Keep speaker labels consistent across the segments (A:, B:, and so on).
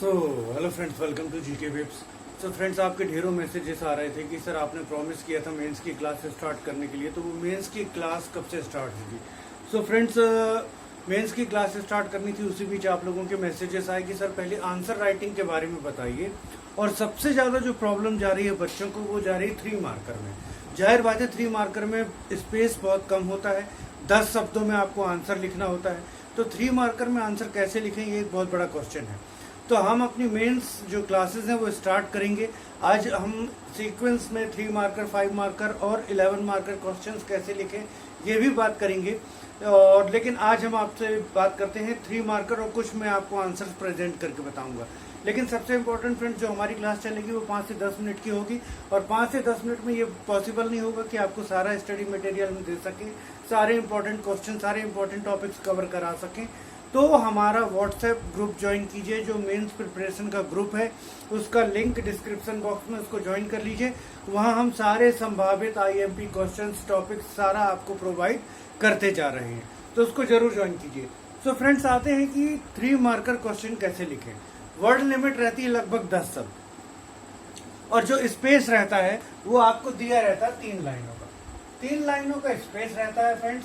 A: So hello friends, welcome to GK webs. So friends, आपके ढेरों messages आ रहे थे कि सर आपने प्रॉमिस किया था मेंस की क्लास स्टार्ट करने के लिए, तो वो मेंस की क्लास कब से स्टार्ट होगी। सो फ्रेंड्स, मेंस की क्लास स्टार्ट करनी थी, उसी बीच आप लोगों के मैसेजेस आए कि सर पहले आंसर राइटिंग के बारे में बताइए। और सबसे ज़्यादा जो प्रॉब्लम जा रही है बच्चों को, वो जा रही है 3 मार्कर में। जाहिर बात है 3 मार्कर में स्पेस बहुत कम होता है, 10 शब्दों में आपको आंसर लिखना होता है। तो 3 मार्कर में आंसर कैसे लिखें, ये एक बहुत बड़ा क्वेश्चन है। तो हम अपनी मेंस जो क्लासेस हैं वो स्टार्ट करेंगे। आज हम सीक्वेंस में 3 मार्कर, 5 मार्कर और 11 मार्कर क्वेश्चंस कैसे लिखें ये भी बात करेंगे। और लेकिन आज हम आपसे बात करते हैं 3 मार्कर, और कुछ मैं आपको आंसर्स प्रेजेंट करके बताऊंगा। लेकिन सबसे इम्पोर्टेंट फ्रेंड्स, जो हमारी क्लास चलेगी वो 5 से 10 मिनट की होगी, और 5 से 10 मिनट में ये पॉसिबल नहीं होगा कि आपको सारा स्टडी मटेरियल हम दे सकें, सारे इंपॉर्टेंट क्वेश्चन, सारे इंपॉर्टेंट टॉपिक्स कवर करा सकें। तो हमारा व्हाट्सएप ग्रुप ज्वाइन कीजिए, जो मेंस प्रिपरेशन का ग्रुप है उसका लिंक डिस्क्रिप्शन बॉक्स में, उसको ज्वाइन कर लीजिए। वहाँ हम सारे संभावित आईएमपी क्वेश्चंस, टॉपिक्स सारा आपको प्रोवाइड करते जा रहे हैं, तो उसको जरूर ज्वाइन कीजिए। सो फ्रेंड्स, आते हैं कि 3 मार्कर क्वेश्चन कैसे लिखें। वर्ड लिमिट रहती है लगभग 10 शब्द, और जो स्पेस रहता है वो आपको दिया रहता है 3 लाइनों का। 3 लाइनों का स्पेस रहता है फ्रेंड्स,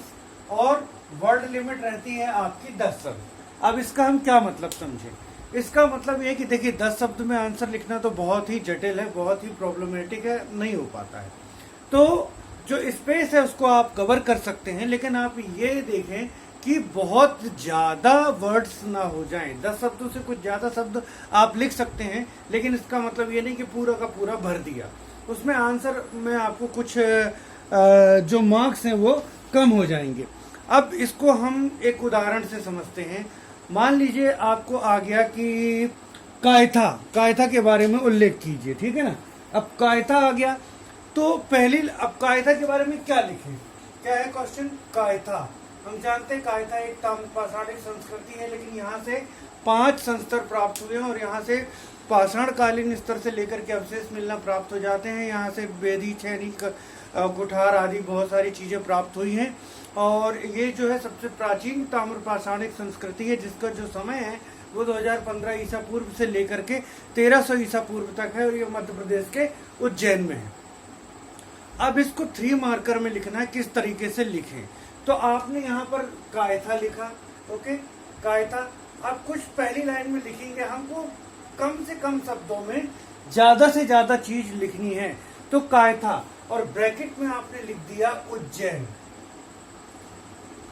A: और वर्ड लिमिट रहती है आपकी 10 शब्द। अब इसका हम क्या मतलब समझें। इसका मतलब ये कि देखिए 10 शब्द में आंसर लिखना तो बहुत ही जटिल है, बहुत ही प्रॉब्लमेटिक है, नहीं हो पाता है। तो जो स्पेस है उसको आप कवर कर सकते हैं, लेकिन आप ये देखें कि बहुत ज्यादा वर्ड्स ना हो जाएं। 10 शब्दों से कुछ ज्यादा शब्द आप लिख सकते हैं, लेकिन इसका मतलब ये नहीं कि पूरा का पूरा भर दिया। उसमें आंसर में आपको कुछ जो मार्क्स हैं वो कम हो जाएंगे। अब इसको हम एक उदाहरण से समझते हैं। मान लीजिए आपको आ गया कि कायथा के बारे में उल्लेख कीजिए, ठीक है ना। अब कायथा आ गया तो अब कायथा के बारे में क्या लिखें, क्या है क्वेश्चन। कायथा, हम जानते हैं कायथा एक पाषाणिक संस्कृति है, लेकिन यहाँ से 5 संस्तर प्राप्त हुए हैं, और यहाँ से पाषाणकालीन स्तर से लेकर के अवशेष मिलना प्राप्त हो जाते हैं। यहाँ से बेदी, छैनी, कुठार आदि बहुत सारी चीजें प्राप्त हुई हैं। और ये जो है सबसे प्राचीन ताम्र पाषाणिक संस्कृति है, जिसका जो समय है वो 2015 ईसा पूर्व से लेकर के 1300 ईसा पूर्व तक है, और ये मध्य प्रदेश के उज्जैन में है। अब इसको 3 मार्कर में लिखना है, किस तरीके से लिखें। तो आपने यहाँ पर कायथा लिखा, ओके, कायथा। अब कुछ पहली लाइन में लिखेंगे, हमको कम से कम शब्दों में ज्यादा से ज्यादा चीज लिखनी है। तो कायथा, और ब्रैकेट में आपने लिख दिया उज्जैन।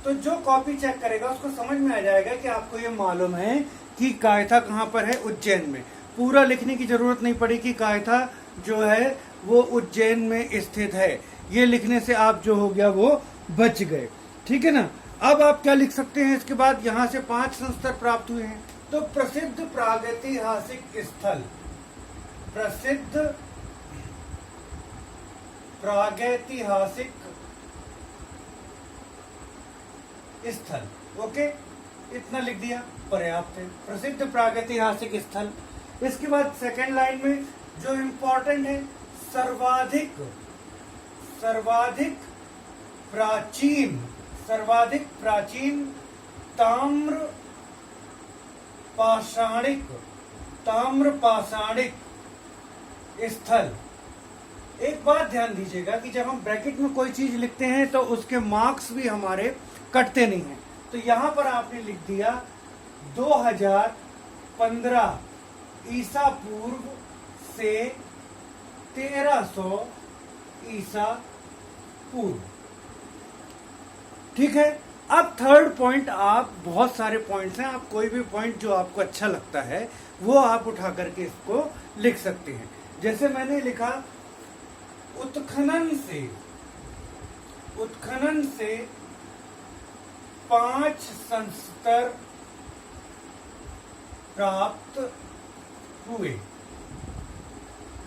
A: तो जो कॉपी चेक करेगा उसको समझ में आ जाएगा कि आपको ये मालूम है कि कायथा कहाँ पर है, उज्जैन में। पूरा लिखने की जरूरत नहीं पड़ी कि कायथा जो है वो उज्जैन में स्थित है। ये लिखने से आप जो हो गया वो बच गए, ठीक है ना। अब आप क्या लिख सकते हैं इसके बाद, यहाँ से 5 संस्तर प्राप्त हुए हैं। तो प्रसिद्ध प्रागैतिहासिक स्थल, प्रसिद्ध प्रागैतिहासिक स्थल, ओके, इतना लिख दिया, पर्याप्त है। प्रसिद्ध प्रागैतिहासिक स्थल। इसके बाद सेकेंड लाइन में जो इंपॉर्टेंट है, सर्वाधिक प्राचीन ताम्र पाषाणिक स्थल। एक बात ध्यान दीजिएगा कि जब हम ब्रैकेट में कोई चीज लिखते हैं तो उसके मार्क्स भी हमारे कटते नहीं हैं। तो यहां पर आपने लिख दिया 2015 ईसा पूर्व से 1300 ईसा पूर्व, ठीक है। अब थर्ड पॉइंट, आप बहुत सारे पॉइंट्स हैं, आप कोई भी पॉइंट जो आपको अच्छा लगता है वो आप उठा करके इसको लिख सकते हैं। जैसे मैंने लिखा उत्खनन से 5 संस्तर प्राप्त हुए।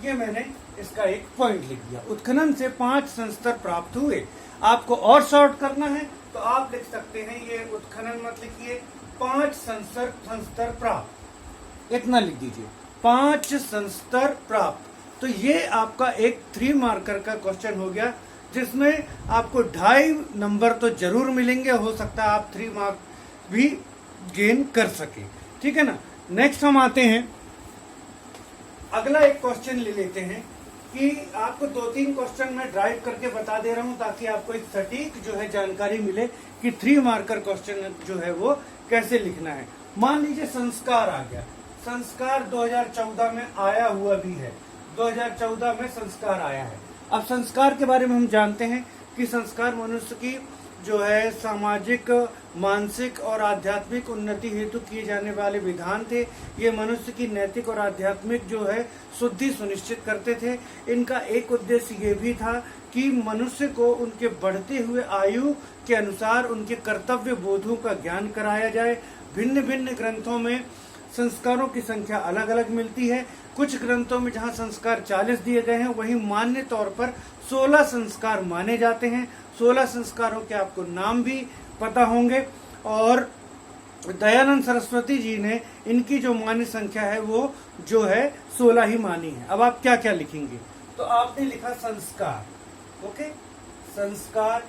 A: ये मैंने इसका एक पॉइंट लिख दिया, उत्खनन से 5 संस्तर प्राप्त हुए। आपको और शॉर्ट करना है तो आप लिख सकते हैं, ये उत्खनन मत लिखिए, 5 संस्तर प्राप्त, इतना लिख दीजिए, 5 संस्तर प्राप्त। तो ये आपका एक 3 मार्कर का क्वेश्चन हो गया, जिसमें आपको 2.5 नंबर तो जरूर मिलेंगे। हो सकता है आप 3 मार्क भी गेन कर सके, ठीक है ना। नेक्स्ट हम आते हैं अगला एक क्वेश्चन ले लेते हैं कि आपको 2-3 क्वेश्चन मैं ड्राइव करके बता दे रहा हूं ताकि आपको एक सटीक जो है जानकारी मिले कि 3 मार्कर क्वेश्चन जो है वो कैसे लिखना है। मान लीजिए संस्कार आ गया, संस्कार 2014 में आया हुआ भी है, 2014 में संस्कार आया है। अब संस्कार के बारे में हम जानते हैं कि संस्कार मनुष्य की जो है सामाजिक, मानसिक और आध्यात्मिक उन्नति हेतु किए जाने वाले विधान थे। ये मनुष्य की नैतिक और आध्यात्मिक जो है शुद्धि सुनिश्चित करते थे। इनका एक उद्देश्य ये भी था कि मनुष्य को उनके बढ़ते हुए आयु के अनुसार उनके कर्तव्य बोधों का ज्ञान कराया जाए। भिन्न भिन्न ग्रंथों में संस्कारों की संख्या अलग अलग मिलती है। कुछ ग्रंथों में जहां संस्कार 40 दिए गए हैं, वहीं मान्य तौर पर 16 संस्कार माने जाते हैं। 16 संस्कारों के आपको नाम भी पता होंगे और दयानंद सरस्वती जी ने इनकी जो मान्य संख्या है वो जो है 16 ही मानी है। अब आप क्या क्या लिखेंगे? तो आपने लिखा संस्कार, ओके, संस्कार,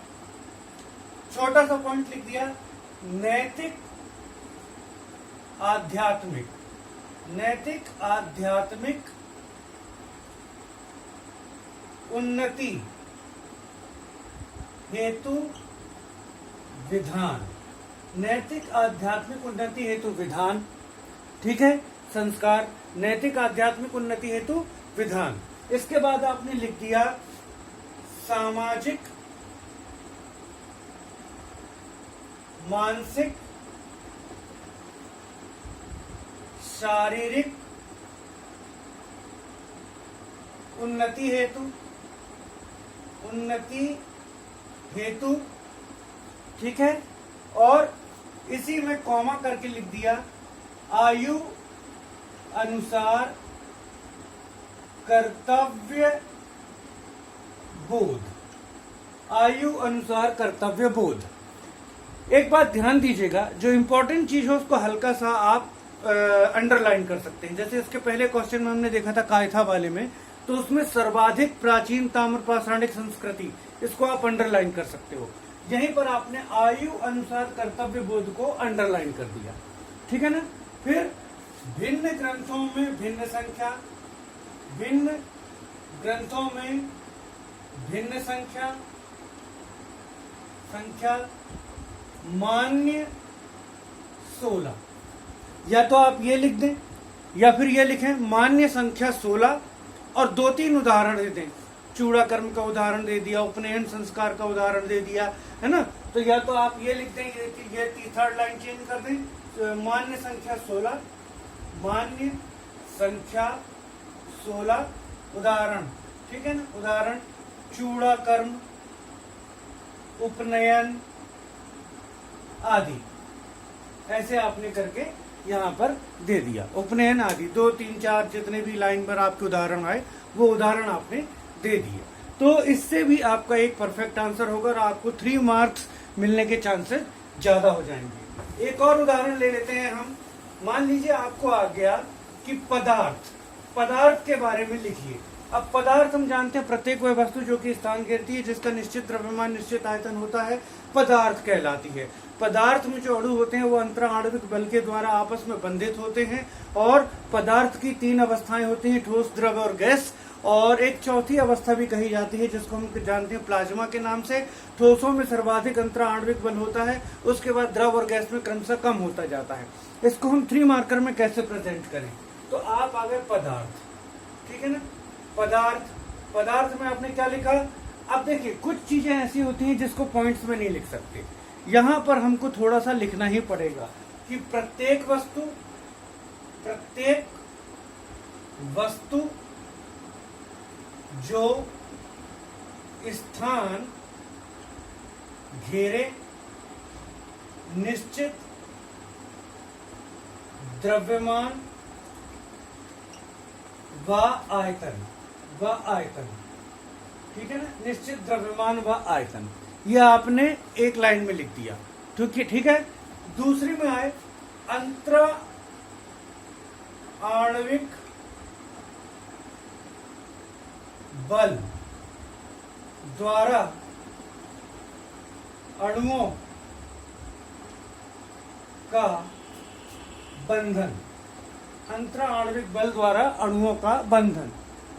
A: छोटा सा पॉइंट लिख दिया नैतिक आध्यात्मिक, नैतिक आध्यात्मिक उन्नति हेतु विधान, नैतिक आध्यात्मिक उन्नति हेतु विधान। ठीक है, संस्कार, नैतिक आध्यात्मिक उन्नति हेतु विधान। इसके बाद आपने लिख दिया सामाजिक, मानसिक, शारीरिक उन्नति हेतु, उन्नति हेतु। ठीक है, और इसी में कॉमा करके लिख दिया आयु अनुसार कर्तव्य बोध, आयु अनुसार कर्तव्य बोध। एक बात ध्यान दीजिएगा, जो इंपॉर्टेंट चीज हो उसको हल्का सा आप अंडरलाइन कर सकते हैं। जैसे इसके पहले क्वेश्चन में हमने देखा था कायथा वाले में, तो उसमें सर्वाधिक प्राचीन ताम्र पाषाणिक संस्कृति, इसको आप अंडरलाइन कर सकते हो। यहीं पर आपने आयु अनुसार कर्तव्य बोध को अंडरलाइन कर दिया। ठीक है ना। फिर भिन्न ग्रंथों में भिन्न संख्या, भिन्न ग्रंथों में भिन्न संख्या, संख्या मान्य 16। या तो आप ये लिख दें या फिर ये लिखें मान्य संख्या 16 और 2-3 उदाहरण दे दें। चूड़ा कर्म का उदाहरण दे दिया, उपनयन संस्कार का उदाहरण दे दिया, है ना। तो या तो आप ये लिख दें, ये थर्ड लाइन चेंज कर दें, तो मान्य संख्या 16, मान्य संख्या 16 उदाहरण। ठीक है ना, उदाहरण चूड़ा कर्म, उपनयन आदि, ऐसे आपने करके यहाँ पर दे दिया। उपनयन आदि 2, 3, 4 जितने भी लाइन पर आपके उदाहरण आए वो उदाहरण आपने दे दिए। तो इससे भी आपका एक परफेक्ट आंसर होगा और आपको 3 मार्क्स मिलने के चांसेस ज्यादा हो जाएंगे। एक और उदाहरण ले लेते हैं हम। मान लीजिए आपको आ गया कि पदार्थ, पदार्थ के बारे में लिखिए। अब पदार्थ हम जानते हैं प्रत्येक वह वस्तु जो कि स्थान घेरती है, जिसका निश्चित द्रव्यमान निश्चित आयतन होता है, पदार्थ कहलाती है। पदार्थ में जो अणु होते हैं वो अंतराणविक बल के द्वारा आपस में बंधित होते हैं और पदार्थ की 3 अवस्थाएं होती हैं, ठोस, द्रव और गैस। और एक चौथी अवस्था भी कही जाती है जिसको हम जानते हैं प्लाज्मा के नाम से। ठोसों में सर्वाधिक अंतराणविक बल होता है, उसके बाद द्रव और गैस में क्रमशः कम होता जाता है। इसको हम 3 मार्कर में कैसे प्रेजेंट करें? तो आप आ गए पदार्थ, ठीक है ना। पदार्थ, पदार्थ में आपने क्या लिखा? अब देखिए कुछ चीजें ऐसी होती हैं जिसको पॉइंट्स में नहीं लिख सकते, यहां पर हमको थोड़ा सा लिखना ही पड़ेगा कि प्रत्येक वस्तु जो स्थान घेरे निश्चित द्रव्यमान व आयतन, ठीक है ना, निश्चित द्रव्यमान व आयतन, यह आपने एक लाइन में लिख दिया। ठीक है। दूसरी में आए अंतरा आणविक बल द्वारा अणुओं का बंधन, अंतरा आणविक बल द्वारा अणुओं का बंधन।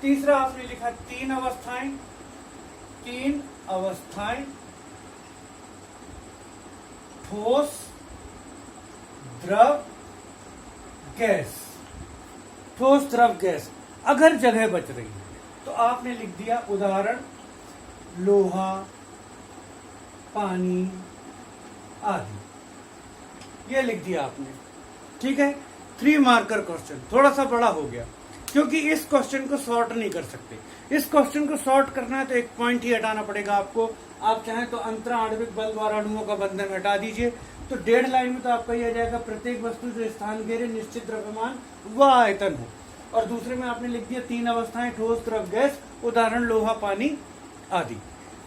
A: तीसरा आपने लिखा तीन अवस्थाएं, ठोस, द्रव, गैस। ठोस, द्रव, गैस। अगर जगह बच रही है तो आपने लिख दिया उदाहरण लोहा, पानी आदि, ये लिख दिया आपने। ठीक है, 3 मार्कर क्वेश्चन थोड़ा सा बड़ा हो गया क्योंकि इस क्वेश्चन को सॉर्ट नहीं कर सकते। इस क्वेश्चन को सॉर्ट करना है तो एक पॉइंट ही हटाना पड़ेगा आपको। आप चाहें तो अंतरा आणविक बल द्वारा अणुओं का बंधन हटा दीजिए तो 1.5 लाइन में तो आपका यह जाएगा प्रत्येक वस्तु जो स्थान घेरे निश्चित द्रव्यमान व आयतन हो। और दूसरे में आपने लिख दिया 3 अवस्थाएं, ठोस, द्रव, गैस, उदाहरण लोहा, पानी आदि।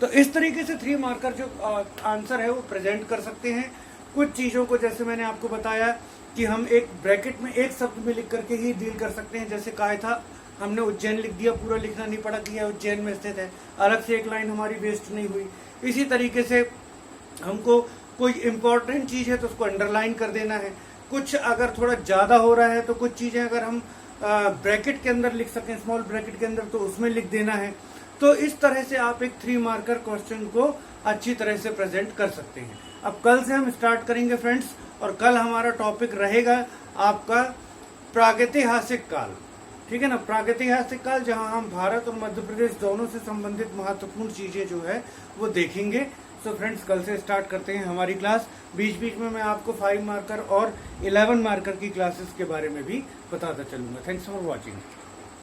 A: तो इस तरीके से 3 मार्कर जो आंसर है वो प्रेजेंट कर सकते हैं। कुछ चीजों को जैसे मैंने आपको बताया कि हम एक ब्रैकेट में एक शब्द में लिख करके ही डील कर सकते हैं। जैसे कहा था हमने उज्जैन लिख दिया, पूरा लिखना नहीं पड़ा कि यह उज्जैन में स्थित है, अलग से एक लाइन हमारी वेस्ट नहीं हुई। इसी तरीके से हमको कोई इंपॉर्टेंट चीज है तो उसको अंडरलाइन कर देना है। कुछ अगर थोड़ा ज्यादा हो रहा है तो कुछ चीजें अगर हम ब्रैकेट के अंदर लिख सकें, स्मॉल ब्रैकेट के अंदर, तो उसमें लिख देना है। तो इस तरह से आप एक 3 मार्कर क्वेश्चन को अच्छी तरह से प्रेजेंट कर सकते हैं। अब कल से हम स्टार्ट करेंगे फ्रेंड्स, और कल हमारा टॉपिक रहेगा आपका प्रागैतिहासिक काल। ठीक है ना, प्रागैतिहासिक काल, जहां हम भारत और मध्य प्रदेश दोनों से संबंधित महत्वपूर्ण चीजें जो है वो देखेंगे। सो फ्रेंड्स, कल से स्टार्ट करते हैं हमारी क्लास। बीच बीच में मैं आपको 5 मार्कर और 11 मार्कर की क्लासेस के बारे में भी बताता चलूंगा। Thanks for watching.